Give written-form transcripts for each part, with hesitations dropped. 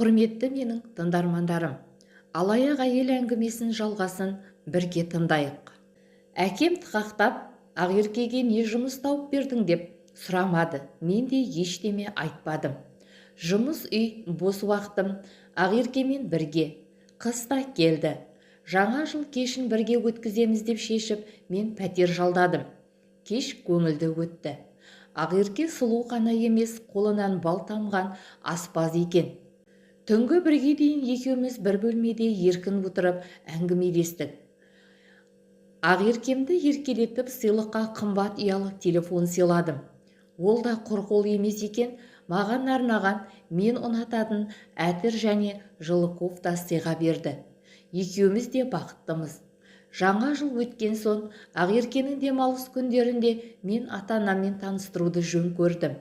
Құрметті менің тыңдармандарым, алаяқ әйел әңгімесін жалғасын бірге тыңдайық. Әкем тықақтап, Ақеркеге не жұмыс тауып бердің деп сұрамады. Мен де ештеме айтпадым. Жұмыс үй, бос уақытым Ақеркемен бірге. Қыс та келді. Жаңа жыл кешін бірге өткіземіз деп шешіп, мен пәтер жалдадым. Кеш көңілді өтті. Ақерке сұлу ғана емес, қолынан бал тамған аспаз екен. Түнгі бірге дейін екеуміз бір бөлмеде еркін отырып әңгімелестік. Ақеркемді еркелетіп сыйлыққа қымбат ұялы телефон сыйладым. Ол да құр қол емес екен, маған арнаған мен ұнататын әтір және жылы кофта сыйға берді. Екеуміз де бақыттымыз. Жаңа жыл өткен соң Ақеркенің демалыс күндерінде мен ата-анаммен таныстыруды жөн көрдім.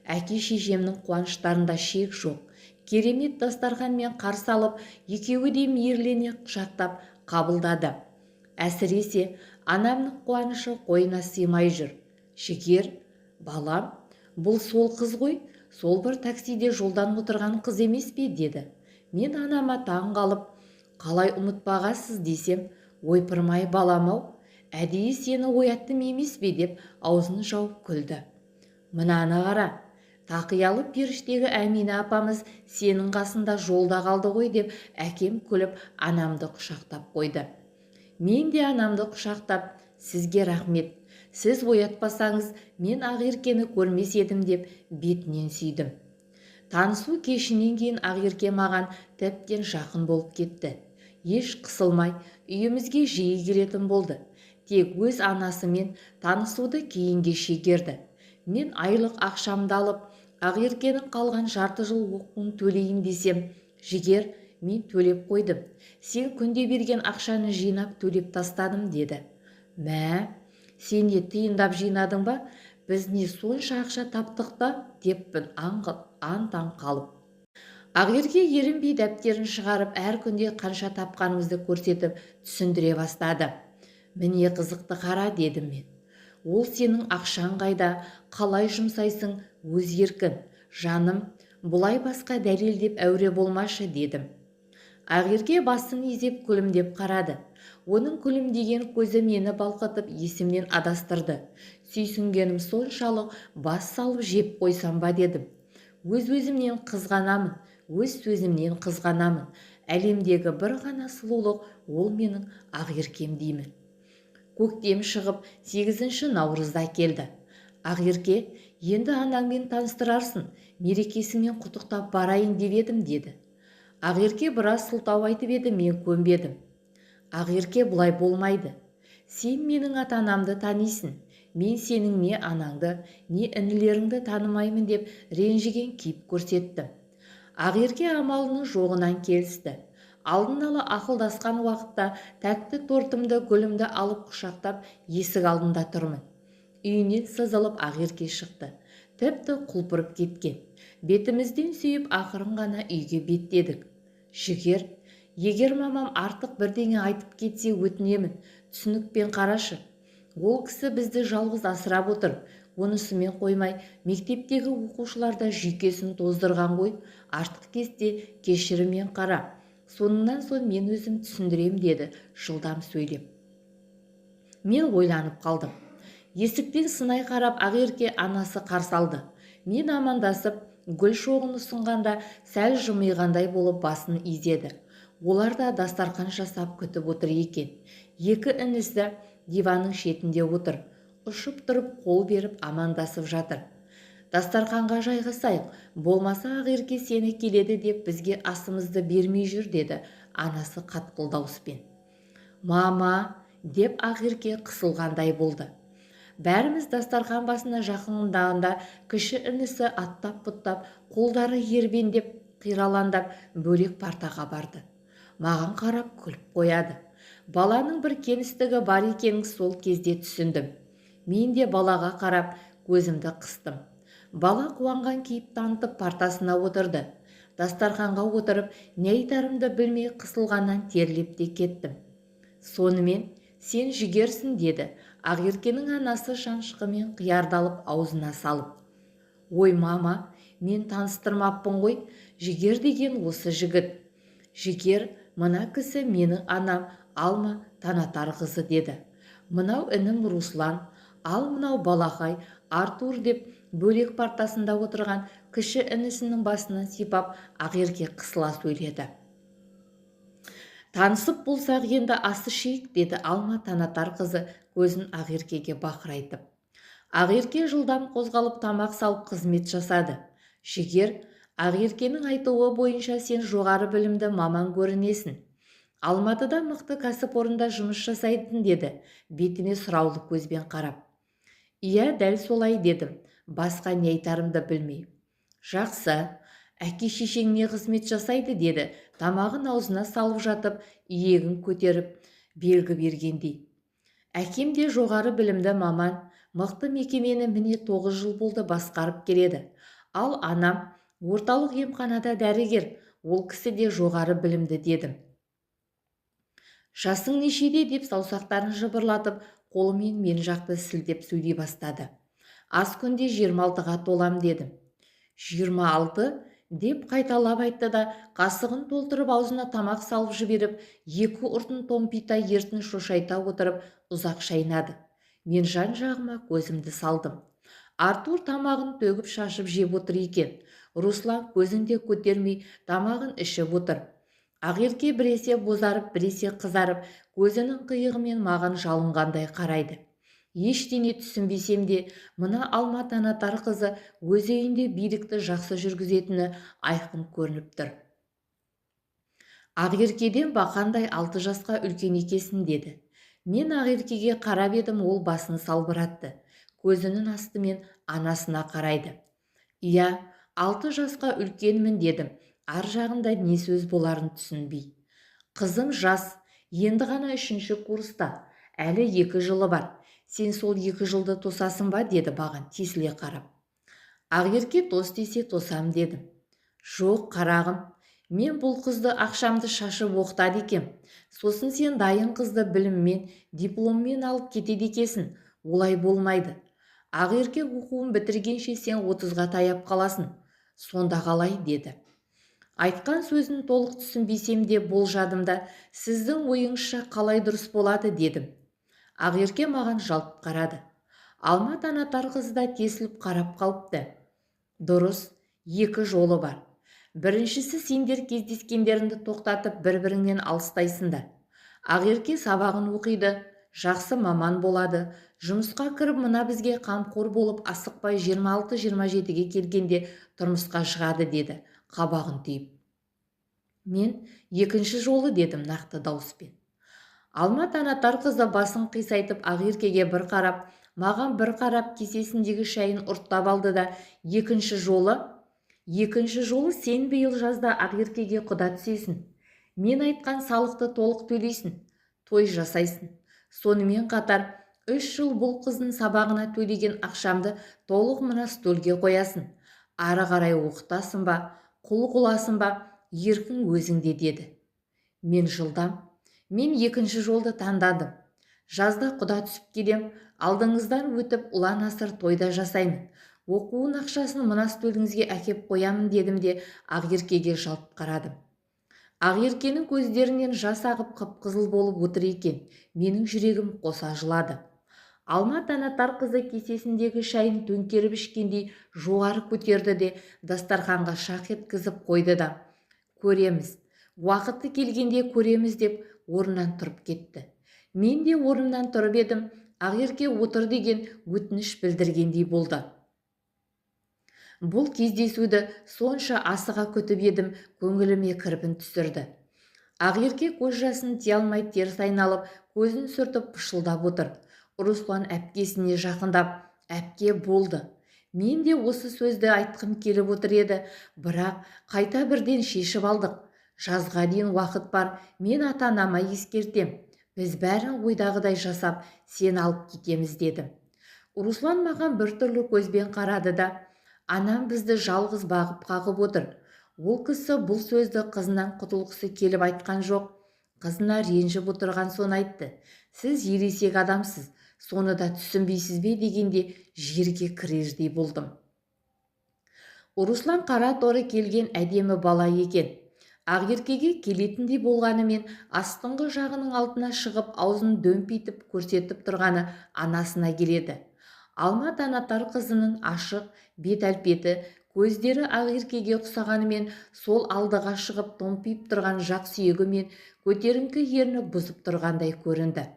Әке-шешемнің қуаныштарында шек жоқ. Керемет дастарханмен қарсы алып, екеуі де мейірлене құшақтап қабылдады. Әсіресе анамның қуанышы қойына сыймай жүр. Жігер, балам, бұл сол қыз ғой, сол бір таксиде жолдан отырған қыз емес пе, деді. Мен анама таң қалып, қалай ұмытпағасыз десем, ойпырмай балам-ау, әдейі сені ояттым емес пе деп аузын жауып күлді. Мынаны қара, тақиялы періштегі Әмина апамыз сенің қасында жолда қалды ғой деп әкем күліп анамды құшақтап қойды. Мен де анамды құшақтап, сізге рахмет, сіз оятпасаңыз мен Ақеркені көрмес едім деп бетінен сүйдім. Танысу кешінен кейін Ақерке маған тіптен жақын болып кетті. Еш қысылмай үйімізге жиі келетін болды. Тек өз анасымен танысуды кейінге шегерді. Мен айлық ақшамды алып, Ақеркенің қалған жарты жыл оқуын төлейін десем, жігер, мен төлеп қойдым. Сен күнде берген ақшаны жинап төлеп тастадым, деді. Мә, сен не тиындап жинадың ба? Біз не сонша ақша таптық та, деппін аң-таң қалып. Ақерке ерінбей дәптерін шығарып, әр күнде қанша тапқанымызды көрсетіп түсіндіре бастады. Міне қызықты қара, дедім мен. Ол сенің ақшаң қайда, қалай жұмсайсың, өз еркін. Жаным, бұлай басқа дәлелдеп әуре болмашы, дедім. Ақерке басын изеп күлімдеп қарады. Оның күлімдеген көзі мені балқытып есімнен адастырды. Сүйсінгенім соншалық бас салып жеп қойсам ба, дедім. Өз-өзімнен қызғанамын, өз сөзімнен қызғанамын. Әлемдегі бір ғана сұлулық, ол менің Ақеркем деймін. Көктем шығып, 8 наурызда келді. Ақерке, енді анаңмен таныстырарсың, мерекесімен құттықтап барайын деп едім, деді. Ақерке біраз сылтау айтып еді, мен көнбедім. Ақерке, бұлай болмайды. Сен менің ата-анамды танисың. Мен сенің не анаңды, не інілеріңді танымаймын деп ренжіген кейіп көрсеттім. Ақерке амалының жоғынан келісті. Алдын ала ақылдасқан уақытта тәтті тортымды, гүлімді алып құшақтап есік алдында тұрмын. Үйінен сызылып Ақерке шықты. Тіпті құлпырып кеткен. Бетімізден сүйіп ақырын ғана үйге беттедік. Жігер, егер мамам артық бірдеңе айтып кетсе өтінемін, түсінікпен қарашы. Ол кісі бізді жалғыз асырап отыр. Онысымен қоймай, мектептегі оқушыларда жүйкесін тоздырған ғой. Артық кезде кешіріммен қара. Сонынан соң мен өзім түсіндірем, деді жылдам сөйлеп. Мен ойланып қалдым. Есіктен сынай қарап Ақерке анасы қарсы алды. Мен амандасып, гүл шоғын ұсынғанда сәл жымиғандай болып басын изеді. Олар да дастархан жасап күтіп отыр екен. Екі інісі диванның шетінде отыр. Ұшып тұрып қол беріп амандасып жатыр. Дастарханға жайғасайық, болмаса Ақерке сені келеді деп бізге асымызды бермей жүр, деді анасы қатқыл дауыспен. Мама, деп Ақерке қысылғандай болды. Бәріміз дастархан басына жақындағанда кіші інісі аттап-бұттап, қолдары ербеңдеп, қираландап бөлек партаға барды. Маған қарап күліп қояды. Баланың бір кемістігі бар екенін сол кезде түсіндім. Мен де балаға қарап көзімді қыстым. Бала қуанған кейіп танытып партасына отырды. Дастарханға отырып, не айтарымды білмей қысылғаннан терлеп те кеттім. Сонымен, сен жігерсің, деді Ақеркенің анасы шаншқымен қиярдалып аузына салып. Ой мама, мен таныстырмаппын ғой, Жігер деген осы жігіт. Жігер, мына кісі менің анам Алма Танатарқызы деді. Мынау інім Руслан, ал мынау балақай Артур деп бөлек партасында отырған кіші інісінің басынан сипап Ақерке қысыла сөйледі. Танысып болсақ енді асы ішейік, деді Алма Танатарқызы көзін Ақеркеге бақырайтып. Ақерке жылдам қозғалып тамақ салып қызмет жасады. Жігер, Ақеркенің айтуы бойынша сен жоғары білімді маман көрінесің. Алматыда мықты кәсіпорында жұмыс жасайтын, деді, бетіме сұраулы көзбен қарап. Иә, дәл солай, дедім, басқа не айтарымды білмей. Жақсы, әке-шешең не қызмет жасайды, деді, тамағын аузына салып жатып, иегін көтеріп, белгі бергендей. Әкем де жоғары білімді маман, мықты мекемені міне 9 жыл болды басқарып келеді. Ал анам орталық емханада дәрігер, ол кісі де жоғары білімді, дедім. Жасың нешеде, деп саусақтарын жыбырлатып, қолымен мен жақты сілтеп сөйлей бастады. Аз күнде 26-ға толам, дедім. 26, деп қайталап айтты да, қасығын толтырып аузына тамақ салып жіберіп, екі ұртын томпита ертін шошайта отырып, ұзақ шайнады. Мен жан жағыма көзімді салдым. Артур тамағын төгіп шашып жеп отыр екен. Руслан көзінде көтермей тамағын ішіп отыр. Ақерке біресе бозарып, біресе қызарып, көзінің қиығымен маған жалынғандай қарайды. Ештеңе түсінбесем де, мына Алма Танатарқызы өз үйінде билікті жақсы жүргізетіні айқын көрініп тұр. Ақеркеден бақандай 6 жасқа үлкен екесін, деді. Мен Ақеркеге қарап едім, ол басын салбыратты. Көзінің астымен анасына қарайды. Иә, 6 жасқа үлкенмін, дедім. Ар жағында не сөз боларын түсінбей. Қызым жас, енді ғана 3-ші курста, әлі 2 жылы бар. Сен сол 2 жылды тосасың ба, деді баған тесіле қарап. Ақерке тос десе тосам, дедім. Жоқ, қарағым, мен бұл қызды ақшамды шашып оқытады екем. Сосын сен дайын қызды біліммен, дипломмен алып кетеді екесің. Олай болмайды. Ақерке оқуын бітіргенше сен 30-ға таяп қаласың. Сонда қалай, деді. Айтқан сөзін толық түсінбесем де болжадымда, сіздің ойыңызша қалай дұрыс болады, дедім. Ақерке маған жалт қарады. Алма Танатарқызы да тесіліп қарап қалыпты. Дұрыс, 2 жолы бар. Біріншісі, сендер кездескендеріңді тоқтатып бір-біріңнен алыстайсыңдар. Ақерке сабағын оқиды, жақсы маман болады, жұмысқа кіріп мына бізге қамқор болып асықпай 26-27-ге келгенде тұрмысқа шығады, деді, қабағын түйіп. Мен 2-ші жолы, дедім нақты дауыспен. Алма Танатарқызы басын қисайтып Ақеркеге бір қарап, маған бір қарап, кесесіндегі шайын ұрттап алды да, 2-ші жолы сен биыл жазда Ақеркеге құда түсесің. Мен айтқан салықты толық төлейсің, той жасайсың. Сонымен қатар 3 жыл бұл қыздың сабағына төлеген ақшамды толық мына стөлге қоясың. Ары қарай оқытасың ба, құл қыласың ба, еркің өзіңде, деді. Мен жылдам. Мен 2-ші жолды таңдадым. Жазда құда түсіп келем, алдыңыздан өтіп ұлан асыр тойда жасаймын. Оқуын ақшасын мына стөліңізге әкеп қоямын, дедім де Ақеркеге жалт қарадым. Ақеркенің көздерінен жас ағып қып-қызыл болып отыр екен. Менің жүрегім қоса жылады. Алма Танатарқызы кесесіндегі шайын төңкеріп ішкендей жоғары көтерді де дастарханға шақ еткізіп қойды да. Көреміз, уақыты келгенде көреміз, деп орнынан тұрып кетті. Мен де орнымнан тұрып едім, Ақерке отыр деген өтініш білдіргендей болды. Бұл кездесуді сонша асыға күтіп едім, көңіліме кірбің түсірді. Ақерке көз жасын тия алмай теріс айналып, көзін сүртіп пышылдап отыр. Руслан әпкесіне жақындап, әпке болды. Мен де осы сөзді айтқым келіп отыр еді, бірақ қайта бірден шешіп алдық. Жазға дейін уақыт бар, мен ата-анама ескертем. Біз бәрін ойдағыдай жасап, сен алып кетеміз, дедім. Руслан маған біртүрлі көзбен қарады да, анам бізді жалғыз бағып қағып отыр. Ол кісі бұл сөзді қызынан құтылғысы келіп айтқан жоқ. Қызына ренжіп отырған соны айтты. Сіз ересек адамсыз, соны да түсінбейсіз бе, дегенде жерге кірердей болдым. Руслан қара торы келген әдемі бала екен. Ақеркеге келетіндей болғанымен астыңғы жағының altына шығып аузын дөмпитіп көрсетіп тұрғаны анасына келеді. Алма танатар қызының ашық бет әлпеті, көздері Ақеркеге ұқсағанымен сол алдыға шығып томпиып тұрған жақ сүйегі мен көтеріңкі ерні бұзып тұрғандай көрінді.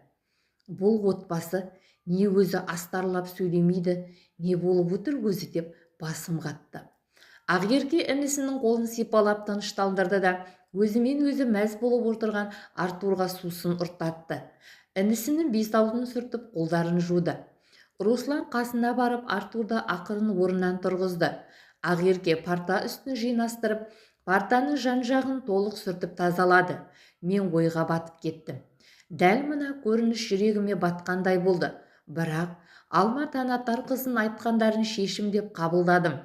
Бұл отбасы не өзі астарлап сөйлемейді, не болып отыр өзі деп басым қатты. Ақерке інісінің қолын сипалап тынышталдырды да өзімен өзі мәз болып отырған Артурға сусын ұрттатты. Інісінің бес-аузын сүртіп қолдарын жуды. Руслан қасына барып Артурды ақырын орнынан тұрғызды. Ақерке парта үстін жинастырып, партаның жан-жағын толық сүртіп тазалады. Мен ойға батып кеттім. Дәл мына көрініс жүрегіме батқандай болды. Бірақ Алма танатар қызын айтқандарын шешім деп қабылдадым.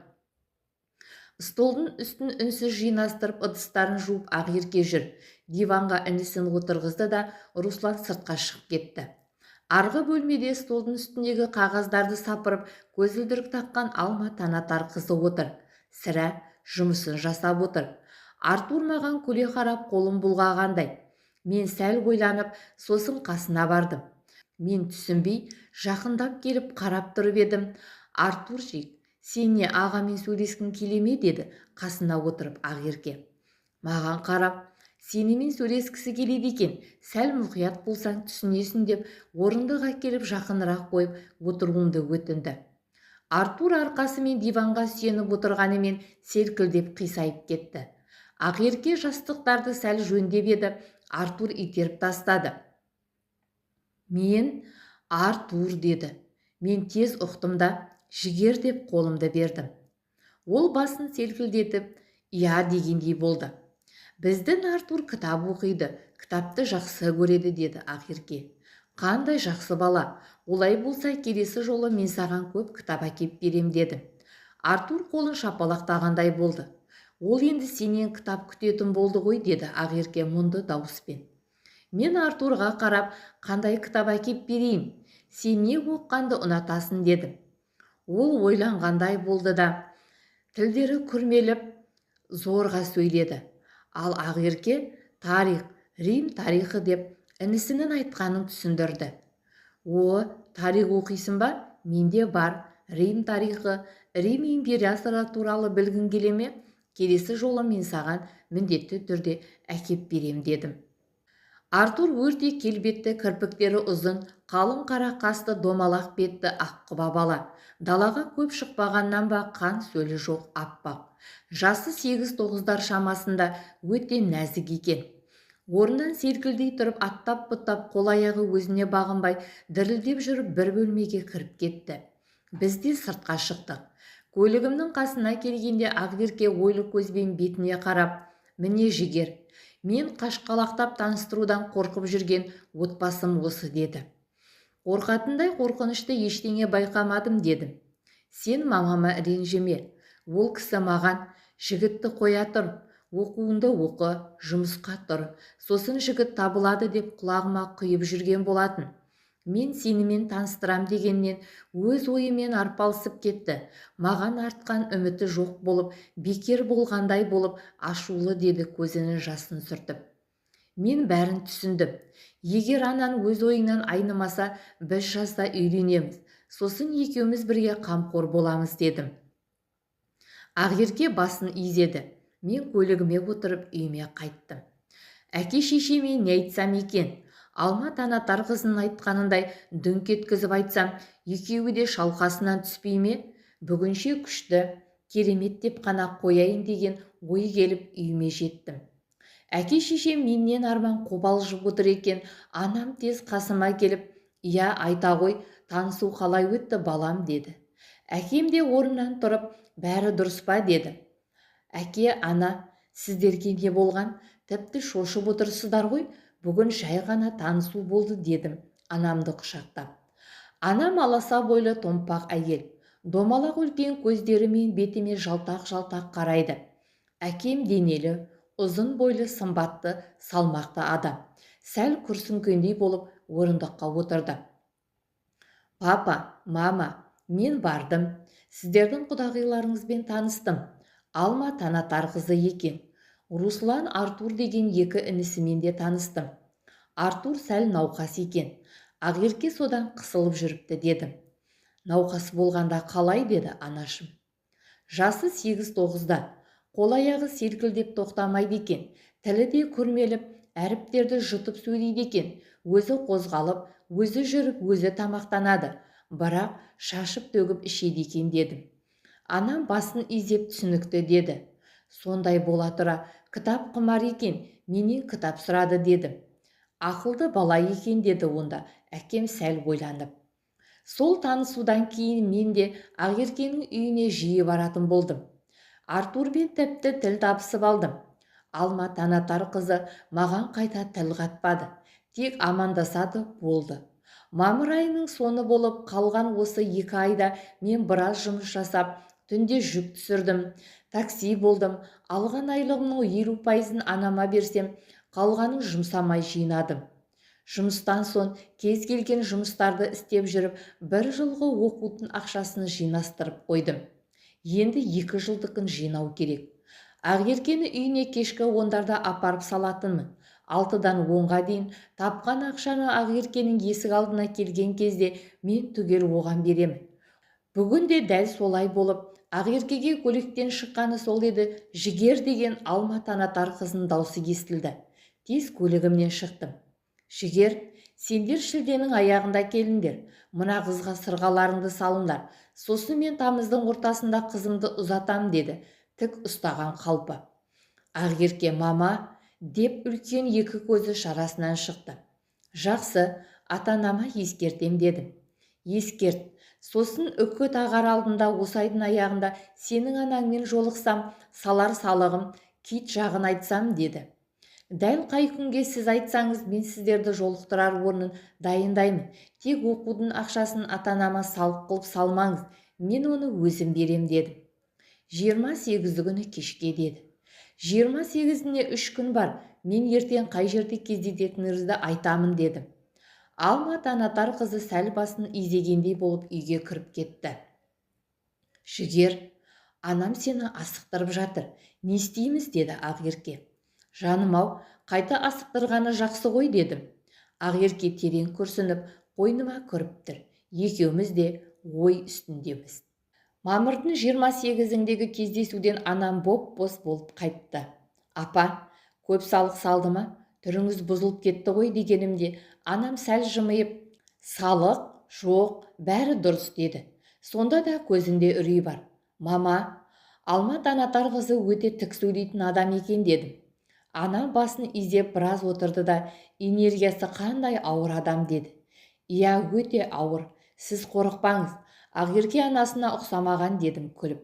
Столдың үстін үнсіз жинастырып, ыдыстарын жуып Ақерке жүр. Диванға інісін отырғызды да Руслан сыртқа шығып кетті. Арғы бөлмеде столдың үстіндегі қағаздарды сапырып, көзілдірік таққан Алма танатар қызы отыр. Сірә жұмысын жасап отыр. Артур маған күле қарап қолын бұлғағандай. Мен сәл ойланып, сосын қасына бардым. Мен түсінбей жақындап келіп қарап тұрып едім. Артурчик, сен не ағамен сөйлескің келе ме деді қасына отырып Ақерке. Маған қарап, сенімен сөйлескісі келеді екен, сәл мұқият болсаң түсінесің деп орындыққа келіп жақынырақ қойып отыруымды өтінді. Артур арқасымен диванға сүйеніп отырғанымен селкілдеп қисайып кетті. Ақерке жастықтарды сәл жөндеп еді, Артур итеріп тастады. Мен Артур деді. Мен тез ұқтым да жігер деп қолымды бердім. Ол басын селкілдетіп, «Я» дегендей болды. Біздің Артур кітап оқиды, кітапты жақсы көреді деді Ақерке. Қандай жақсы бала, олай болса келесі жолы мен саған көп кітап әкеп берем дедім. Артур қолын шапалақтағандай болды. Ол енді сенен кітап күтетін болды ғой деді Ақерке мұнды дауыспен. Мен Артурға қарап, қандай кітап әкеп берейін, сен не оққанды ұнатасың дедім. Ол ойланғандай болды да, тілдері күрмеліп, зорға сөйледі. Ал Ақерке тарих, Рим тарихы деп інісінің айтқанын түсіндірді. О, тарих оқисың ба? Менде бар. Рим тарихы, Рим империясы туралы білгің келе ме? Келесі жолы мен саған міндетті түрде әкеп берем дедім. Артур өрте келбетті, кірпіктері ұзын, қалың қара қасты, домалақ бетті аққұба бала. Далаға көп шықпағаннан ба қан сөлі жоқ, аппақ. Жасы 8-9 шамасында, өте нәзік екен. Орнынан селкілдей тұрып, аттап-бұттап, қол-аяғы өзіне бағынбай, дірілдеп жүріп бір бөлмеге кіріп кетті. Біз де сыртқа шықтық. Көлігімнің қасына келгенде Ақерке ойлы көзбен бетіне қарап, «Міне жігер, мен қашқалақтап таныстырудан қорқып жүрген отбасым осы» деді. Қорқатындай қорқынышты ештеңе байқамадым дедім. Сен мамама ренжіме. Ол кісі маған, жігітті қоя тұр, оқуыңды оқы, жұмысқа тұр, сосын жігіт табылады деп құлағыма құйып жүрген болатын. Мен сенімен таныстырам дегеннен өз ойымен арпалысып кетті. Маған артқан үміті жоқ болып, бекер болғандай болып, ашулы деді көзінің жасын сүртіп. Мен бәрін түсіндім. Егер анаң өз ойыңнан айнымаса, біз жазда үйленеміз. Сосын екеуміз бірге қамқор боламыз дедім. Ақерке басын изеді. Мен көлігіме отырып үйіме қайттым. Әке-шешеме не айтсам екен? Алма танатар қызының айтқанындай дүңк еткізіп айтсам, екеуі де шалқасынан түспей ме? Бүгінше күшті, керемет деп қана қояйын деген ой келіп үйіме жеттім. Әке-шешем менен арман қобалжып отыр екен. Анам тез қасыма келіп, «Я, айта ғой, танысу қалай өтті балам» деді. Әкем де орнынан тұрып, «Бәрі дұрыс па?» деді. Әке, ана, сіздерге не болған? Тіпті шошып отырсыздар ғой, бүгін жай ғана танысу болды дедім, анамды құшақтап. Анам аласа бойлы томпақ әйел, домалақ үлкен көздерімен бетіме жалтақ-жалтақ қарайды. Әкем денелі, ұзын бойлы, сымбатты, салмақты адам. Сәл күрсінгендей болып орындыққа отырды. Папа, мама, мен бардым. Сіздердің құдағиларыңызбен таныстым. Алма Танатарқызы екен. Руслан Артур деген екі інісімен де таныстым. Артур сәл науқас екен. Ақерке содан қысылып жүріпті дедім. Науқас болғанда қалай деді анашым. Жасы 8-9-да, қол-аяғы селкілдеп тоқтамайды екен, тілі де күрмеліп, әріптерді жұтып сөйлейді екен, өзі қозғалып, өзі жүріп, өзі тамақтанады, бірақ шашып төгіп ішеді екен дедім. Анам басын изеп түсінікті деді. Сондай бола тұра, кітап құмар екен, менен кітап сұрады дедім. Ақылды бала екен деді онда, әкем сәл ойланып. Сол танысудан кейін мен де Ақеркенің үйіне жиі баратын болдым. Артурмен тіпті тіл табысып алдым. Алма Танатарқызы маған қайта тіл қатпады. Тек амандасады болды. Мамыр айының соңы болып қалған осы 2 айда мен біраз жұмыс жасап, түнде жүк түсірдім, такси болдым. Алған айлығымның 50%-ын анама берсем, қалғанын жұмсамай жинадым. Жұмыстан соң кез келген жұмыстарды істеп жүріп, 1 жылғы оқудың ақшасын жинастырып қойдым. Енді 2 жылдықын жинау керек. Ақеркені үйіне кешкі 10-дарда апарып салатынмын. 6-дан 10-ға дейін тапқан ақшаны Ақеркенің есік алдына келген кезде мен түгел оған беремін. Бүгін де дәл солай болып, Ақеркеге көліктен шыққаны сол еді, Жігер деген Алма Танатарқызының даусы естілді. Тез көлігімнен шықтым. Жігер, сендер шілденің аяғында келіңдер, мына қызға сырғаларыңды салыңдар, сосын мен тамыздың ортасында қызымды ұзатам деді, тік ұстаған қалпы. Ақерке мама деп үлкен 2 көзі шарасынан шықты. Жақсы, ата-анама ескертем дедім. Ескерт, сосын үкі тағар алдында осы айдың аяғында сенің анаңмен жолықсам, салар салығым, кит жағын айтсам деді. Дәл қай күнге сіз айтсаңыз, мен сіздерді жолықтырар орнын дайындаймын. Тек оқудың ақшасын ата-анама салық қылып салмаңыз, мен оны өзім берем дедім. 28 күні кешке деді. 28-іне 3 күн бар, мен ертең қай жерде кездесетініңізді айтамын дедім. Алма Танатарқызы сәл басын изегендей болып үйге кіріп кетті. Жігер, анам сені асықтырып жатыр, не істейміз деді Ақерке. Жаным-ау, қайта асықтырғаны жақсы ғой дедім. Ақерке терең күрсініп, қойныма кіріп тұр. Екеуміз де ой үстіндеміз. Мамырдың 28-індегі кездесуден анам боп-бос болып қайтты. Апа, көп салық салды ма? Түріңіз бұзылып кетті ғой дегенімде, анам сәл жымиып, салық, жоқ, бәрі дұрыс деді. Сонда да көзінде үрей бар. Мама, Алма Танатарқызы өте тік сөйлейтін адам екен дедім. Анам басын изеп біраз отырды да, энергиясы қандай ауыр адам деді. Иә, өте ауыр, сіз қорықпаңыз, Ақерке анасына ұқсамаған дедім күліп.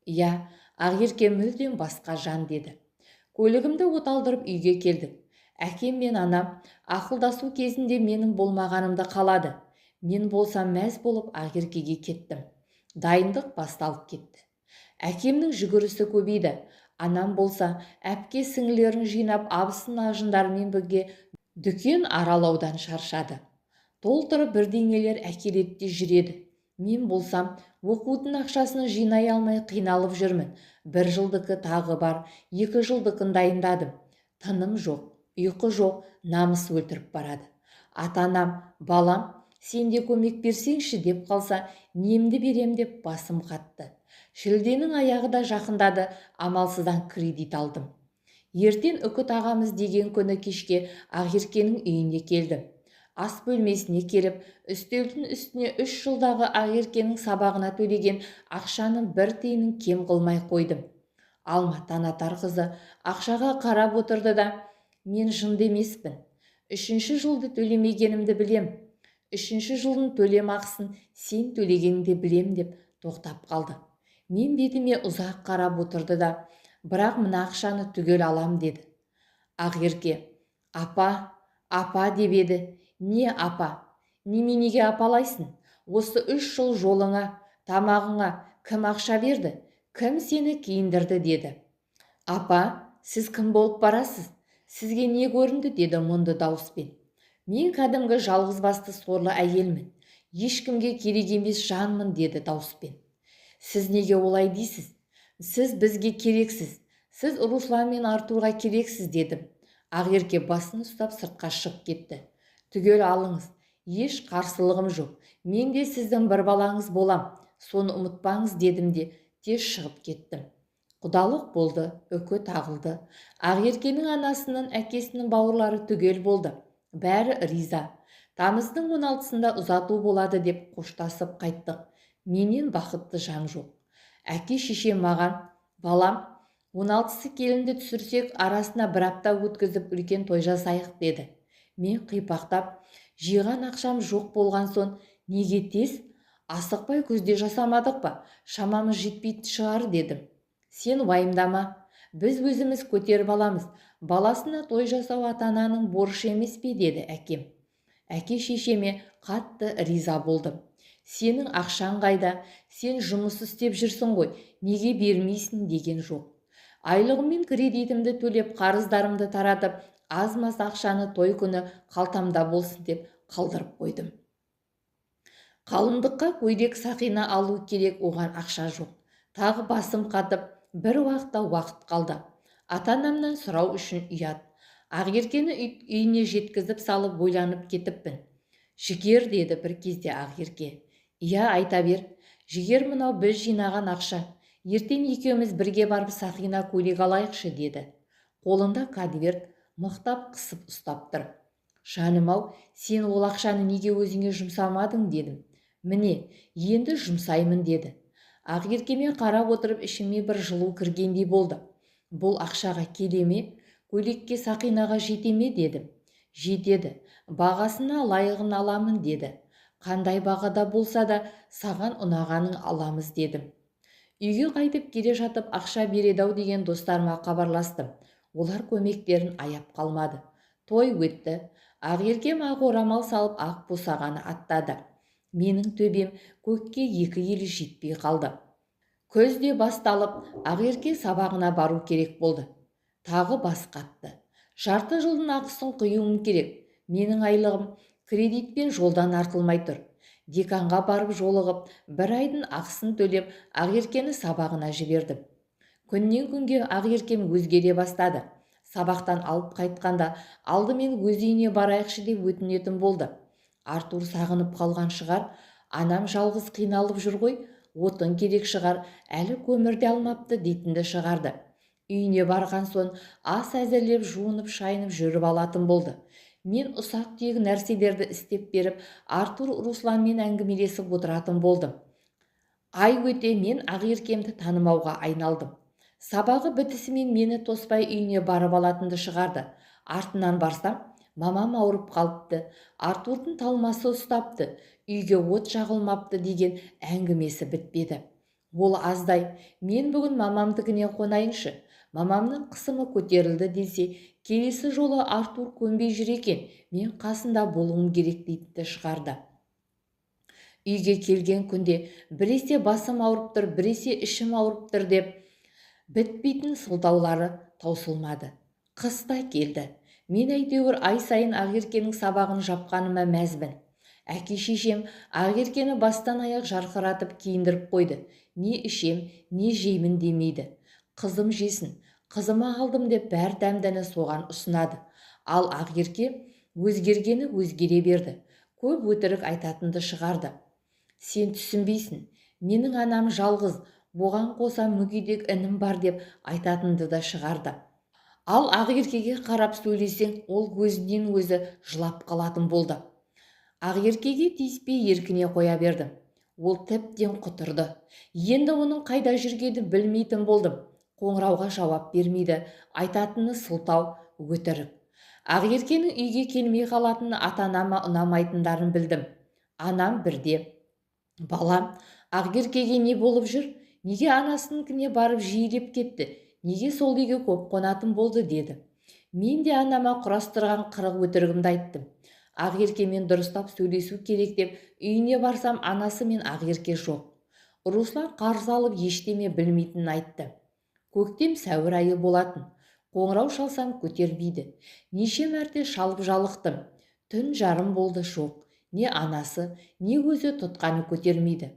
Иә, Ақерке мүлдем басқа жан деді. Көлігімді оталдырып үйге келдік. Әкем мен анам ақылдасу кезінде менің болмағанымды қалады. Мен болсам мәз болып Ақеркеге кеттім. Дайындық басталып кетті. Әкемнің жүгірісі көбейді. Анам болса, әпке сіңілерін жинап, абысын ажындарымен бірге дүкен аралаудан шаршады. Толтырып бірдеңелер әкеледі де жүреді. Мен болсам, оқудың ақшасын жинай алмай қиналып жүрмін. 1 жылдықы тағы бар, 2 жылдықын дайындадым. Тыным жоқ, ұйқы жоқ, намыс өлтіріп барады. Ата-анам, балам, сен де көмек берсеңші деп қалса, немді берем деп басым қатты. Шілденің аяғы да жақындады, амалсыздан кредит алдым. Ертең үкіт ағамыз деген күні кешке Ақеркенің үйіне келдім. Ас бөлмесіне келіп, үстелдің үстіне 3 жылдағы Ақеркенің сабағына төлеген ақшаның 1 тиынын кем қылмай қойдым. Алма Танатарқызы ақшаға қарап отырды да, мен жынды емеспін. 3-ші жылды төлемегенімді білем. 3-ші жылдың төлем ақысын сен төлегеніңді білем деп тоқтап қалды. Мен бетіме ұзақ қарап отырды да, бірақ мына ақшаны түгел алам деді. Ақерке, апа деп еді. Не апа? Неменеге апалайсың? Осы 3 жыл жолыңа, тамағыңа кім ақша берді? Кім сені киіндірді деді. Апа, сіз кім болып барасыз? Сізге не көрінді деді мұнды дауыспен. Мен кәдімгі жалғыз басты сорлы әйелмін. Ешкімге керек емес жанмын деді дауыспен. Сіз неге олай дейсіз? Сіз бізге керексіз. Сіз Руслан мен Артурға керексіз дедім. Ақерке басын ұстап сыртқа шығып кетті. Түгел алыңыз. Еш қарсылығым жоқ. Мен де сіздің бір балаңыз болам. Соны ұмытпаңыз дедім де тез шығып кеттім. Құдалық болды, үкі тағылды. Ақеркенің анасының, әкесінің бауырлары түгел болды. Бәрі риза. Тамыздың 16-сында ұзату болады деп қоштасып қайттық. Менен бақытты жан жоқ. Әке шешем маған, балам, 16-сы келінді түсірсек, арасына бір апта өткізіп үлкен той жасайық деді. Мен қипақтап, жиған ақшам жоқ болған соң, неге тез? Асықпай күзде жасамадық па? Шамамыз жетпейтін шығар дедім. Сен уайымдама, біз өзіміз көтеріп аламыз. Баласына той жасау ата-ананың борышы емес пе деді әкем. Әке шешеме қатты риза болдым. Сенің ақшаң қайда? Сен жұмыс істеп жүрсің ғой, неге бермейсің деген жоқ. Айлығым мен кредитімді төлеп, қарыздарымды таратып, аз-маз ақшаны той күні қалтамда болсын деп қалдырып қойдым. Қалыңдыққа көйлек сақина алу керек, оған ақша жоқ. Тағы басым қатып, бір уақыт қалды. Ата-анамнан сұрау үшін ұят. Ақеркені үйіне жеткізіп салып ойланып кетіппін. Жігер деді бір кезде Ақерке. Иә, айта бер. Жігер, мынау біз жинаған ақша. Ертең екеуміз бірге барып сақина көйлек алайықшы деді. Қолында конверт мықтап қысып ұстап тұр. Жаным-ау, сен ол ақшаны неге өзіңе жұмсамадың дедім. Міне, енді жұмсаймын деді. Ақеркеме қарап отырып ішіме бір жылу кіргендей болды. Бұл ақшаға келе ме? Көйлекке сақинаға жете ме дедім. Жетеді, бағасына лайығын аламын деді. Қандай бағада болса да саған ұнағанын аламыз дедім. Үйге қайтып келе жатып ақша береді-ау деген достарыма хабарластым. Олар көмектерін аяп қалмады. Той өтті. Ақеркем ақ орамал салып ақ босағаны аттады. Менің төбем көкке екі елі жетпей қалды. Күз де басталып, Ақерке сабағына бару керек болды. Тағы бас қатты. Жарты жылдың ақысын құюым керек. Менің айлығым кредитпен жолдан артылмай тұр. Деканға барып жолығып, бір айдың ақысын төлеп, Ақеркені сабағына жібердім. Күннен күнге Ақеркем өзгере бастады. Сабақтан алып қайтқанда алдымен өз үйіне барайықшы деп өтінетін болды. Артур сағынып қалған шығар, анам жалғыз қиналып жүр ғой, отын керек шығар, әлі көмірде алмапты дейтінді шығарды. Үйіне барған соң ас әзірлеп, жуынып, шайынып жүріп алатын болды. Мен ұсақ-түйек нәрселерді істеп беріп, Артур Русланмен әңгімелесіп отыратын болдым. Ай өте мен Ақеркемді танымауға айналдым. Сабағы бітісімен мені тоспай үйіне барып алатынды шығарды. Артынан барсам, мамам ауырып қалыпты, Артурдың талмасы ұстапты, үйге от жағылмапты деген әңгімесі бітпеді. Ол аздай, мен бүгін мамамдікіне қонайыншы. Мамамның қысымы көтерілді десе, келесі жолы Артур көнбей жүр екен, мен қасында болуым керек дейтінді шығарды. Үйге келген күнде біресе басым ауырып тұр, біресе ішім ауырып тұр деп бітпейтін сылтаулары таусылмады. Қыс та келді. Мен әйтеуір ай сайын Ақеркенің сабағын жапқаныма мәзбін. Әке шешем Ақеркені бастан аяқ жарқыратып киіндіріп қойды. Не ішем, не жеймін демейді. Қызым жесін, қызыма алдым деп бәр дәмдіні соған ұсынады. Ал Ақерке өзгергені өзгере берді. Көп өтірік айтатынды шығарды. Сен түсінбейсің, менің анам жалғыз, оған қоса мүгедек інім бар деп айтатынды да шығарды. Ал Ақеркеге қарап сөйлесең, ол көзінен өзі жылап қалатын болды. Ақеркеге тиіспей еркіне қоя бердім. Ол тіптен құтырды. Енді оның қайда жүргенін білмейтін болдым. Қоңырауға жауап бермейді, айтатыны сылтау, өтірік. Ақеркенің үйге келмей қалатыны ата-анама ұнамайтындарын білдім. Анам бірде, балам, Ақеркеге не болып жүр? Неге анасыныкіне барып жиілеп кетті? Неге сол үйге көп қонатын болды деді. Мен де анама құрастырған қырық өтірігімді айттым. Ақеркемен дұрыстап сөйлесу керек деп үйіне барсам, анасы мен Ақерке жоқ. Руслан қарыз алып ештеме білмейтінін айтты. Көктем сәуір айы болатын. Қоңырау шалсам көтермейді. Неше мәрте шалып жалықтым. Түн жарым болды, жоқ. Не анасы, не өзі тұтқаны көтермейді.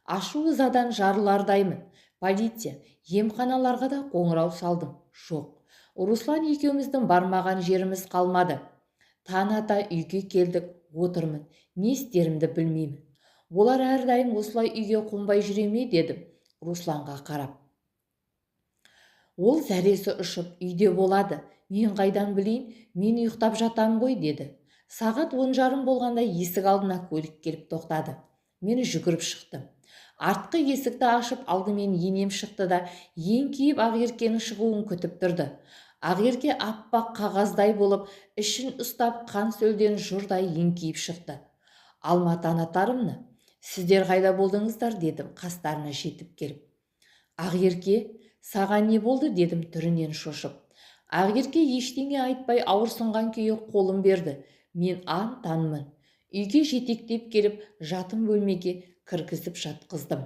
Ашу ызадан жарылардаймын. Полиция, емханаларға да қоңырау салдым. Жоқ. Руслан екеуміздің бармаған жеріміз қалмады. Таң ата үйге келдік, отырмын. Не істерімді білмеймін. Олар әрдайым осылай үйге қонбай жүре ме дедім Русланға қарап. Ол зәресі ұшып үйде болады. Мен қайдан білейін, мен ұйықтап жатам ғой деді. Сағат 10:30 болғанда есік алдына көлік келіп тоқтады. Мен жүгіріп шықтым. Артқы есікті ашып алдымен енем шықты да еңкейіп Ақеркенің шығуын күтіп тұрды. Ақерке аппақ қағаздай болып, ішін ұстап қан сөлден жұрдай еңкейіп шықты. Алматы анатарымны, сіздер қайда болдыңыздар дедім қастарына жетіп келіп. Ақерке, саған не болды дедім түрінен шошып. Ақерке ештеңе айтпай ауырсынған күйі қолын берді. Мен ан-танмын. Үйге жетектеп келіп жатым бөлмеге кіргізіп жатқыздым.